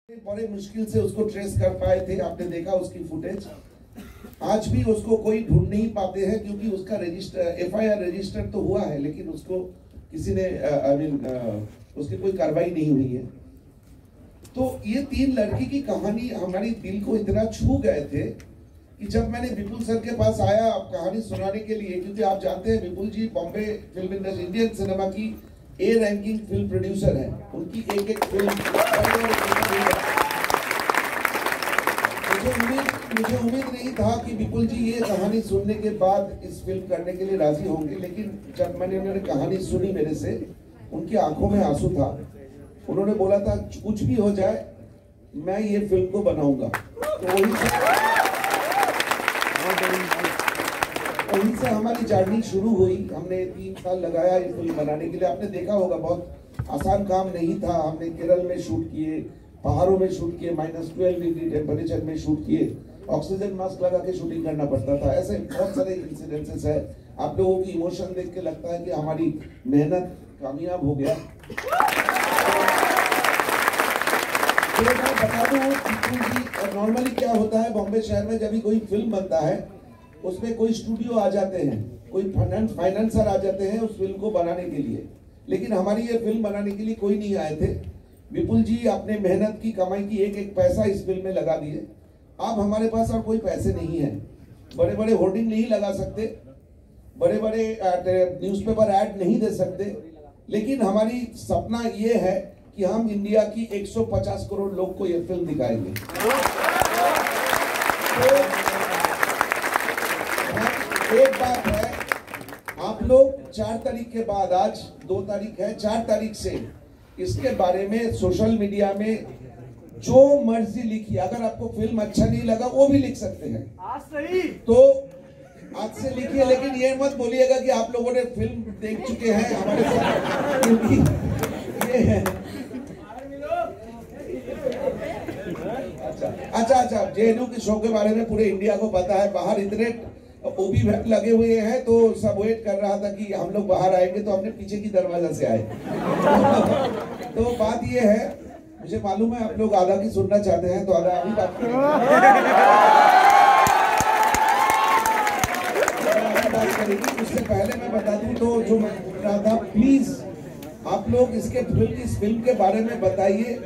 बड़े मुश्किल से उसको ट्रेस कर पाए थे। आपने देखा उसकी फुटेज। आज भी उसको कोई ढूंढ नहीं पाते हैं क्योंकि उसका एफआईआर रजिस्टर तो हुआ है, लेकिन उसको किसी ने उसकी कोई कार्रवाई नहीं हुई है। तो ये तीन लड़की की कहानी हमारी दिल को इतना छू गए थे कि जब मैंने विपुल सर के पास आया कहानी सुनाने के लिए, क्योंकि आप जानते हैं Vipul ji Bombay film industry, Indian cinema की ए रैंकिंग फिल्म प्रोड्यूसर है। उनकी एक एक फिल्म मुझे उम्मीद नहीं था कि विपुल जी ये कहानी सुनने के बाद इस फिल्म करने के लिए राजी होंगे, लेकिन जब मैंने उन्होंने कहानी सुनी मेरे से, उनकी आंखों में आंसू था। उन्होंने बोला था कुछ भी हो जाए मैं ये फिल्म को बनाऊंगा। तो वहीं से हमारी जर्नी शुरू हुई। हमने 3 साल लगाया ये फिल्म बनाने के लिए। आपने देखा होगा बहुत आसान काम नहीं था। हमने केरल में शूट किए, पहाड़ों में शूट किए, -12 डिग्री टेम्परेचर में शूट किए, ऑक्सीजन मास्क लगा के शूटिंग करना पड़ता था। ऐसे बहुत सारे इंसिडेंसेस है। आप लोगों की इमोशन देख के लगता है कि हमारी मेहनत कामयाब हो गया। तो मैं बता दूं, नॉर्मली क्या होता है बॉम्बे शहर में, जब भी कोई फिल्म बनता है उसमें कोई स्टूडियो आ जाते हैं, कोई फाइनेंसर आ जाते हैं उस फिल्म को बनाने के लिए। लेकिन हमारी ये फिल्म बनाने के लिए कोई नहीं आए थे। विपुल जी अपने मेहनत की कमाई की एक एक पैसा इस फिल्म में लगा दिए। अब हमारे पास और कोई पैसे नहीं है, बड़े बड़े होर्डिंग नहीं लगा सकते, बड़े बड़े न्यूज़पेपर ऐड नहीं दे सकते, लेकिन हमारी सपना ये है कि हम इंडिया की 150 करोड़ लोग को ये फिल्म दिखाएंगे। तो एक बात है, आप लोग 4 तारीख के बाद, आज 2 तारीख है, 4 तारीख से इसके बारे में सोशल मीडिया में जो मर्जी लिखिए। अगर आपको फिल्म अच्छा नहीं लगा वो भी लिख सकते हैं, आज सही तो आज से लिखिए, लेकिन ये मत बोलिएगा कि आप लोगों ने फिल्म देख चुके हैं हमारे साथ, क्योंकि ये है। अच्छा जेएनयू के शो के बारे में पूरे इंडिया को पता है। बाहर इतने ओबी लगे हुए हैं तो सब वेट कर रहा था कि हम लोग बाहर आएंगे, तो हमने पीछे की दरवाजा से आए। तो बात ये है, मुझे मालूम है आप लोग आधा की सुनना चाहते हैं, तो आधा अभी बात करेंगे। उससे पहले मैं बता दूं, तो जो मैं बोल रहा था, प्लीज आप लोग इस फिल्म के बारे में बताइए।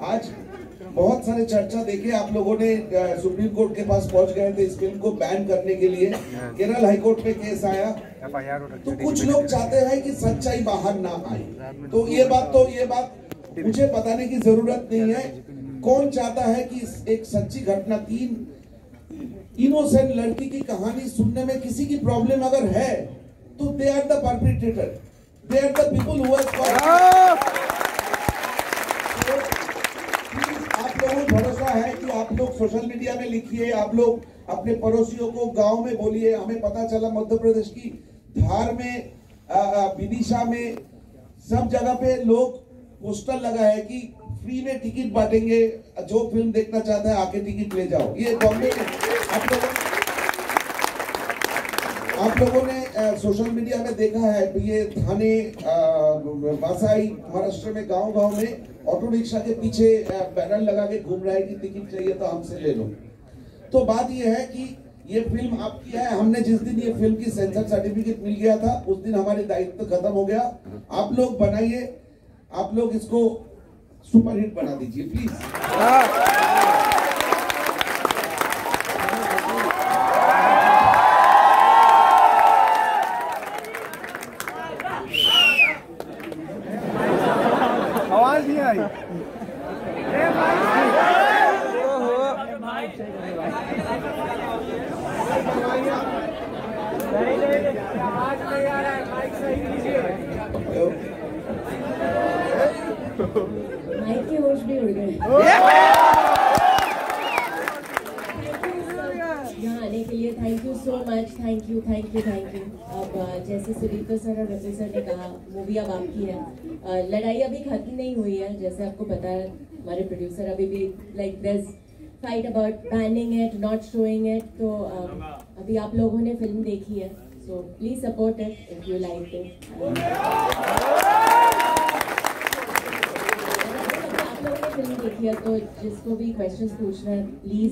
आज बहुत सारे चर्चा देखे आप लोगों ने, सुप्रीम कोर्ट के पास पहुंच गए थे इस फिल्म को बैन करने के लिए। केरल हाईकोर्ट में केस आया, तो कुछ लोग चाहते हैं कि सच्चाई बाहर ना आए। तो ये बात मुझे बताने की जरूरत नहीं है। कौन चाहता है कि एक सच्ची घटना, 3 इनोसेंट लड़की की कहानी सुनने में किसी की प्रॉब्लम अगर है, तो they are the perpetrator, they are the people who आप लोगों को भरोसा है कि आप लोग सोशल मीडिया में लिखिए, आप लोग अपने पड़ोसियों को गांव में बोलिए। हमें पता चला मध्य प्रदेश की धार में, विदिशा में, सब जगह पे लोग पोस्टर लगा है कि फ्री में टिकट बांटेंगे, जो फिल्म देखना चाहता है आके टिकट ले जाओ। ये बॉम्बे में आप लोगों ने सोशल मीडिया में देखा है। ये थाने, बासाई, महाराष्ट्र में गांव में ऑटो रिक्शा के पीछे बैनर लगा के घूम रहा है कि टिकट चाहिए तो हमसे ले लो। तो बात ये है कि ये फिल्म आपकी है। हमने जिस दिन ये फिल्म की सेंसर सर्टिफिकेट मिल गया था, उस दिन हमारे दायित्व खत्म हो गया। आप लोग बनाइए, आप लोग इसको सुपरहिट बना दीजिए प्लीज। आवाज नहीं आई। माइक के होश भी उड़ गए। यहाँ आने के लिए thank you so much. Thank you. अब जैसे सुदीप सर और रफी सर ने कहा, मूवी अब आपकी है। लड़ाई अभी खत्म नहीं हुई है, जैसे आपको पता है हमारे प्रोड्यूसर अभी भी like this fight about banning it, not showing it. तो अभी आप लोगों ने फिल्म देखी है, so please support it if you like it. Film देखी है, तो जिसको भी क्वेश्चंस पूछना है, please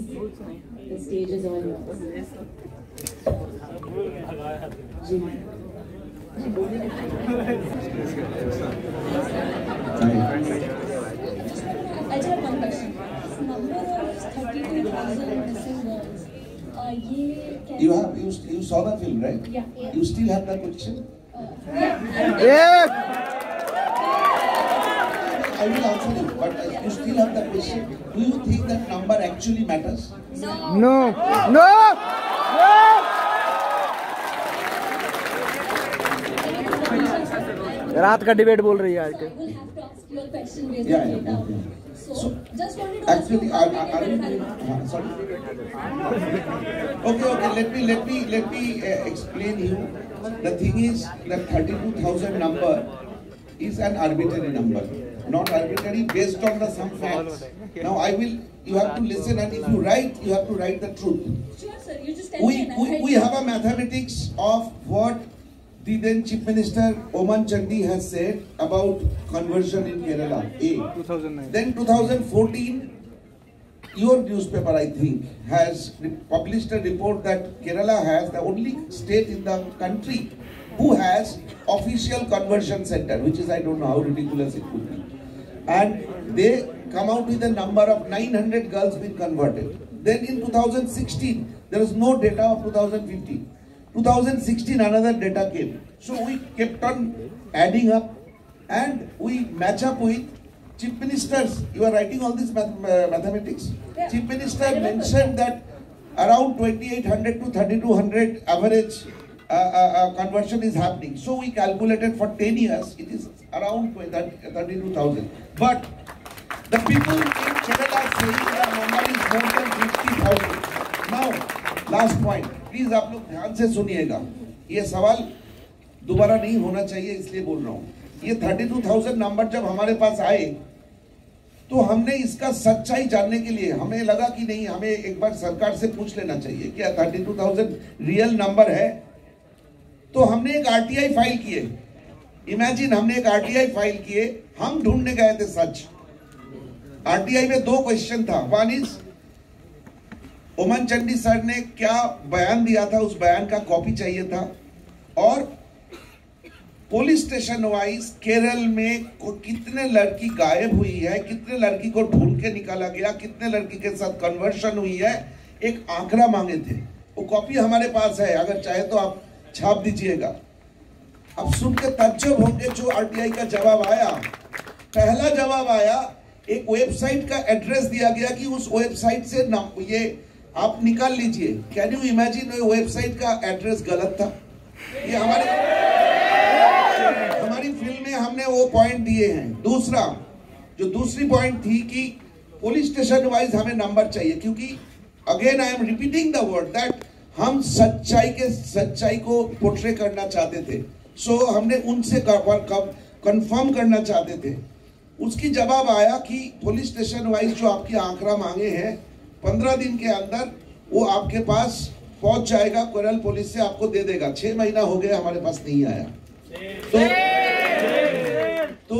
the stage is all yours. जी अच्छा, one question. This number of 32,000 missing girls. You saw the film, right? Yeah. You still have that question? Yes. I will answer you, but you still have that question. Do you think that number actually matters? No. No. No. No. रात का debate बोल रही है आज के। I will have to ask you a question based Yeah, on yeah, data. yeah. So, just wanted to Actually, ask you. are you doing? Sorry. Okay. Let me explain you. The thing is that 32,000 number is an arbitrary number, not arbitrary, based on some facts. Now you have to listen, and if you write, you have to write the truth. Sure, sir. You just tell me. and I'll write We it. have a mathematics of what the then Chief Minister Oman Chandi has said about conversion in Kerala. A. 2009. Then 2014, your newspaper, I think, has published a report that Kerala has the only state in the country who has official conversion center, which is, I don't know how ridiculous it could be. And they come out with a number of 900 girls being converted. Then in 2016, there is no data of 2015. 2016, another data came. So we kept on adding up, and we match up with Chief Ministers. You are writing all this mathematics. Yeah. Chief Minister mentioned that around 2,800 to 3,200 average conversion is happening. So we calculated for 10 years, it is around 32,000. But the people in Kerala saying the number is more than 50,000. Now, last point. Please आप लोग ध्यान से सुनिएगा, ये सवाल दोबारा नहीं होना चाहिए, इसलिए बोल रहा हूँ। ये 32,000 नंबर जब हमारे पास आए तो हमने इसका सच्चाई जानने के लिए हमें लगा कि नहीं, हमें एक बार सरकार से पूछ लेना चाहिए क्या 32,000 रियल नंबर है। तो हमने एक आरटीआई फाइल किए। इमेजिन, हमने एक आरटीआई फाइल किए, हम ढूंढने गए थे सच। आरटीआई में 2 क्वेश्चन था। वन इज, ओमन चंडी सर ने क्या बयान दिया था, उस बयान का कॉपी चाहिए था। और पुलिस स्टेशन वाइज केरल में कितने लड़की गायब हुई है, कितने लड़की को ढूंढ के निकाला गया, कितने लड़की के साथ कन्वर्शन हुई है, एक आंकड़ा मांगे थे। वो कॉपी हमारे पास है, अगर चाहे तो आप छाप दीजिएगा। अब सुन के ताज्जुब होंगे जो आरटीआई का जवाब आया। पहला जवाब आया, एक वेबसाइट का एड्रेस दिया गया कि उस वेबसाइट से ये आप निकाल लीजिए। कैन यू इमेजिन, वेबसाइट का एड्रेस गलत था। ये हमारी फिल्म में हमने वो पॉइंट दिए हैं। दूसरा, जो दूसरी पॉइंट थी कि पुलिस स्टेशन वाइज हमें नंबर चाहिए, क्योंकि again I am repeating the word that हम सच्चाई को पोर्ट्रे करना चाहते थे। सो हमने उनसे कंफर्म करना चाहते थे। उसकी जवाब आया कि पुलिस स्टेशन वाइज जो आपके आंकड़ा मांगे हैं 15 दिन के अंदर वो आपके पास पहुंच जाएगा, केरल पुलिस से आपको दे देगा। 6 महीना हो गया, हमारे पास नहीं आया। तो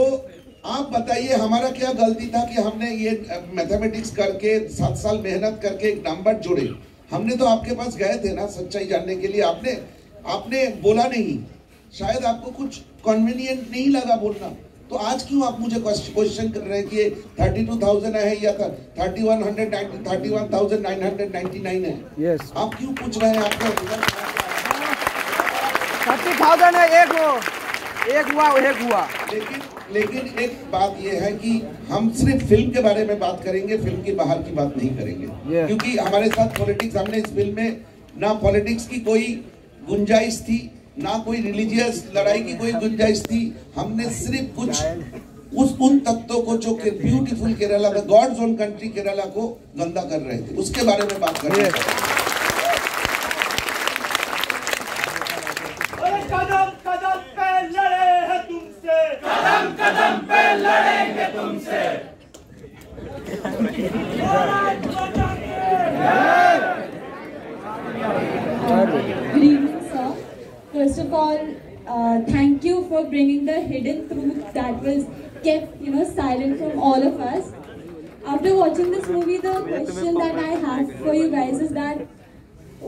आप बताइए हमारा क्या गलती था कि हमने ये मैथमेटिक्स करके 7 साल मेहनत करके एक नंबर जोड़े। हमने तो आपके पास गए थे ना सच्चाई जानने के लिए, आपने बोला नहीं, शायद आपको कुछ कन्वीनियंट नहीं लगा बोलना। तो आज क्यों आप मुझे क्वेश्चन कर रहे हैं कि 32,000 है या 31,999 है? Yes. आप क्यों पूछ रहे हैं? आपका 30,000 है, एक हुआ। लेकिन एक बात यह है कि हम सिर्फ फिल्म के बारे में बात करेंगे, फिल्म के बाहर की बात नहीं करेंगे। क्योंकि हमारे साथ पॉलिटिक्स, हमने इस फिल्म में ना पॉलिटिक्स की कोई गुंजाइश थी, ना कोई रिलीजियस लड़ाई की कोई गुंजाइश थी। हमने सिर्फ कुछ उन तत्वों को जो beautiful Kerala, the gods own country Kerala को गंदा कर रहे थे, उसके बारे में बात कर रहे थे। कदम कदम पे लड़े हैं तुमसे, कदम कदम पे लड़ेंगे तुमसे। Good evening, sir. First of all, thank you for bringing the hidden truth that was kept, silent from all of us. after watching this movie, the question that I have for you guys is that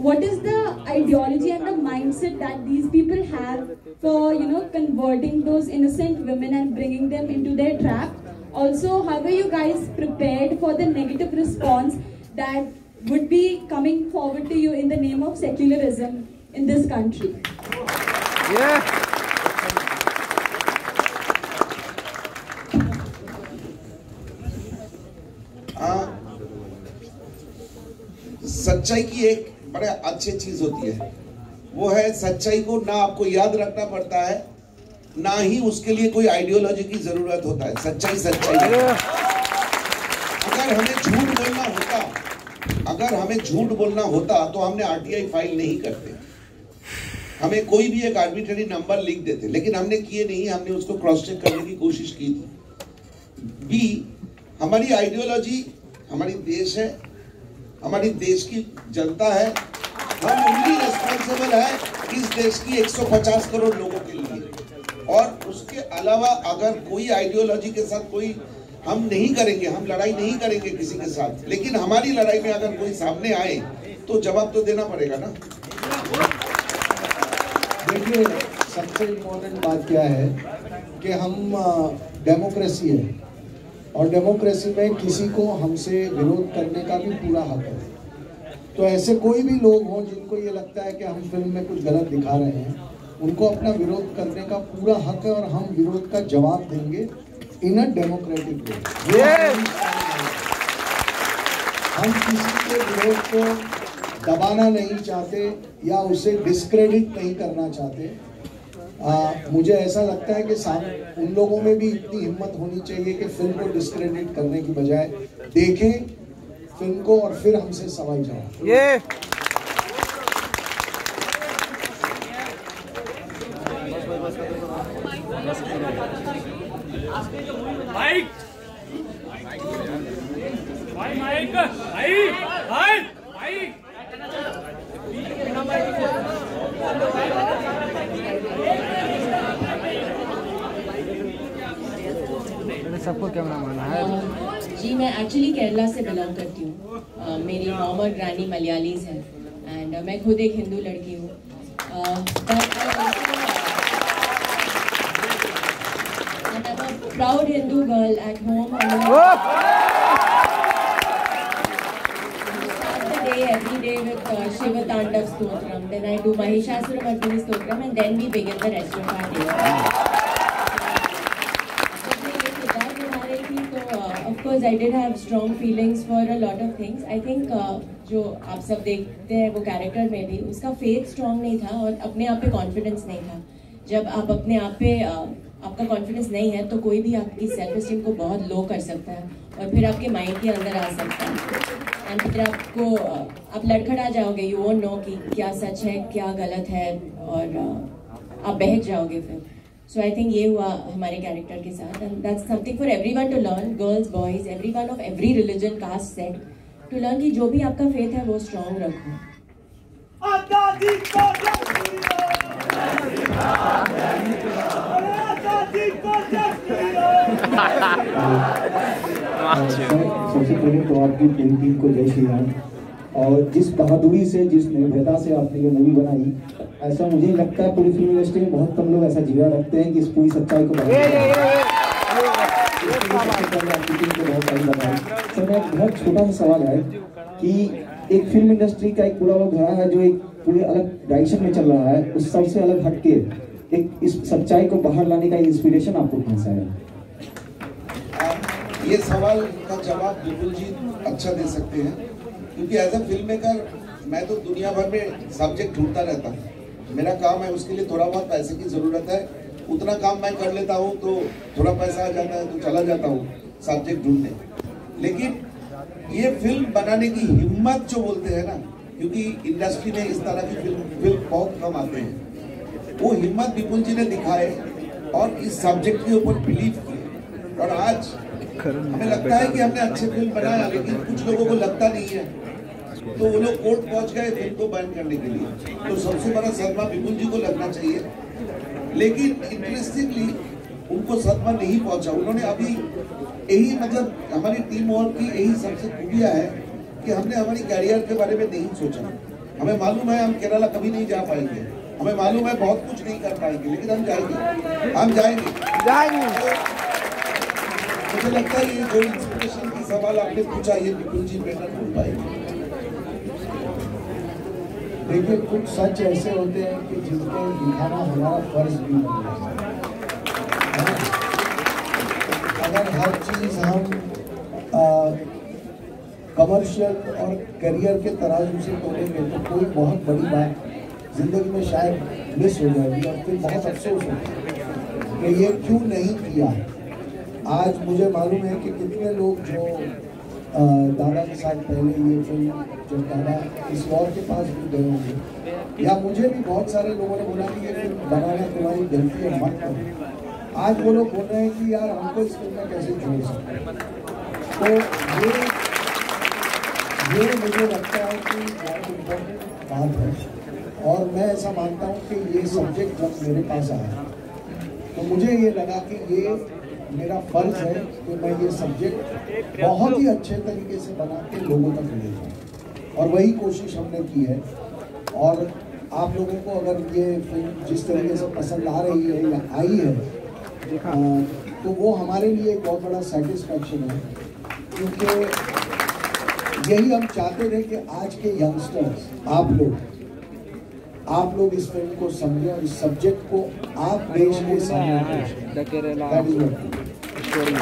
what is the ideology and the mindset that these people have for, you know, converting those innocent women and bringing them into their trap? Also, how are you guys prepared for the negative response that would be coming forward to you in the name of secularism in this country? Yeah. सच्चाई की एक बड़ा अच्छी चीज होती है, वो है सच्चाई को ना आपको याद रखना पड़ता है, ना ही उसके लिए कोई आइडियोलॉजी की जरूरत होता है। सच्चाई सच्चाई है। अगर हमें झूठ बोलना होता तो हमने आरटीआई फाइल नहीं करते, हमें कोई भी एक आर्बिट्ररी नंबर लिख देते, लेकिन हमने किए नहीं। हमने उसको क्रॉस चेक करने की कोशिश की थी। बी, हमारी आइडियोलॉजी हमारी देश है, हमारी देश की जनता है, हम उनकी रिस्पॉन्सिबल है इस देश की 150 करोड़ लोगों के लिए। और उसके अलावा अगर कोई आइडियोलॉजी के साथ कोई हम नहीं करेंगे, हम लड़ाई नहीं करेंगे किसी के साथ, लेकिन हमारी लड़ाई में अगर कोई सामने आए तो जवाब तो देना पड़ेगा ना। देखिए, सबसे इम्पोर्टेंट बात क्या है कि हम डेमोक्रेसी है, और डेमोक्रेसी में किसी को हमसे विरोध करने का भी पूरा हक है। तो ऐसे कोई भी लोग हों जिनको ये लगता है कि हम फिल्म में कुछ गलत दिखा रहे हैं, उनको अपना विरोध करने का पूरा हक है, और हम विरोध का जवाब देंगे इन अ डेमोक्रेटिक वे। हम किसी के विरोध को दबाना नहीं चाहते या उसे डिस्क्रेडिट नहीं करना चाहते। मुझे ऐसा लगता है कि उन लोगों में भी इतनी हिम्मत होनी चाहिए कि फिल्म को डिस्क्रेडिट करने की बजाय देखें फिल्म को और फिर हमसे सवाल जवाब। ये सबको कैमरा माना है। जी, मैं एक्चुअली केरला से बिलोंग करती हूँ। मेरी मॉम और ग्रैनी मलयालीज हैं एंड मैं खुद एक हिंदू लड़की हूँ। Proud Hindu girl at home. Every day with Shiva Tandav Stotram, then I do Mahishasura Mardini Stotram, and then we begin the rest of our day. Of course, I did have strong feelings for a lot of things. I think जो आप सब देखते हैं वो character में भी उसका faith strong नहीं था और अपने आप पे कॉन्फिडेंस नहीं था। जब आप अपने आप पे आपका कॉन्फिडेंस नहीं है तो कोई भी आपकी सेल्फ एस्टीम को बहुत लो कर सकता है और फिर आपके माइंड के अंदर आ सकता है एंड फिर आपको आप लड़खड़ा जाओगे। यू वोंट नो कि क्या सच है क्या गलत है और आप बहक जाओगे फिर। सो आई थिंक ये हुआ हमारे कैरेक्टर के साथ and that's something for everyone to learn, girls boys everyone of every religion caste sect to learn कि जो भी आपका फेथ है वो स्ट्रॉन्ग रखो। सबसे पहले तो आपकी पूरी टीम को जय श्री राम। और जिस बहादुरी से जिस निर्भयता से आपने ये मूवी बनाई, ऐसा मुझे लगता है पूरी फिल्म इंडस्ट्री में बहुत कम लोग ऐसा जिया रखते हैं कि इस पूरी सच्चाई को सर मेरा बहुत छोटा सा सवाल है कि एक फिल्म इंडस्ट्री का एक पूरा वो घड़ा है जो एक पूरे अलग डायरेक्शन में चल रहा है, उस सबसे अलग हटके एक इस सच्चाई को बाहर लाने का इंस्पिरेशन आपको कौन सा है? ये सवाल का जवाब बिल्कुल जी अच्छा दे सकते हैं क्योंकि एज अ फिल्म मेकर मैं तो दुनिया भर में सब्जेक्ट ढूंढता रहता हूँ। मेरा काम है, उसके लिए थोड़ा बहुत पैसे की ज़रूरत है, उतना काम मैं कर लेता हूँ तो थोड़ा पैसा आ जाता है तो चला जाता हूँ सब्जेक्ट ढूंढने। लेकिन ये फिल्म बनाने की हिम्मत जो बोलते हैं ना, क्योंकि इंडस्ट्री में इस तरह की फिल्म बहुत कम आते हैं, वो हिम्मत विपुल जी ने दिखाए और इस सब्जेक्ट के ऊपर बिलीव किए। और आज हमें लगता है कि हमने अच्छे फिल्म बनाया, लेकिन कुछ लोगों को लगता नहीं है तो वो लोग कोर्ट पहुंच गए फिल्म को बैन करने के लिए। तो सबसे बड़ा सदमा विपुल जी को लगना चाहिए, लेकिन इंटरेस्टिंगली उनको सदमा नहीं पहुंचा। उन्होंने अभी यही मतलब हमारी टीम और की यही सबसे खूबियां है कि हमने हमारी कैरियर के बारे में नहीं सोचा। हमें मालूम है हम केरला कभी नहीं जा पाएंगे, हमें मालूम है बहुत कुछ नहीं कर पाएंगे, लेकिन हम जाएंगे। मुझे लगता है ये जो इंस्पिरेशन की सवाल आपने पूछा ये विपुल जी बेटर बोल पाएंगे। देखिए कुछ सच ऐसे होते हैं कि जिनको दिखाना हमारा फर्ज भी बन जाता है। अगर हर चीज हम कमर्शियल और करियर के तराजू से तोड़ेंगे तो कोई बहुत बड़ी बात जिंदगी में शायद मिस हो जाएगी और फिर बहुत अफसोस होगा कि ये क्यों नहीं किया। आज मुझे मालूम है कि कितने लोग जो दादा के साथ पहले ये फिल्म जब दादा किसी और के पास भी गए होंगे, या मुझे भी बहुत सारे लोगों ने बोला कि ये फिल्म बनाना तुम्हारी गलती है, मत करो। आज वो लोग बोल रहे हैं कि यार हमको इस फिल्म में कैसे जोड़ सकते। तो ये मुझे लगता है कि बहुत इम्पोर्टेंट बात है और मैं ऐसा मानता हूँ कि ये सब्जेक्ट जब मेरे पास आया तो मुझे ये लगा कि ये मेरा फर्ज है कि मैं ये सब्जेक्ट बहुत ही अच्छे तरीके से बना के लोगों तक ले जाऊँ, और वही कोशिश हमने की है। और आप लोगों को अगर ये फिल्म जिस तरीके से पसंद आ रही है या आई है तो वो हमारे लिए एक बहुत बड़ा सेटिस्फैक्शन है, क्योंकि यही हम चाहते थे कि आज के यंगस्टर्स आप लोग इस फिल्म को समझें और इस सब्जेक्ट को आप देश के सामने पेश करें।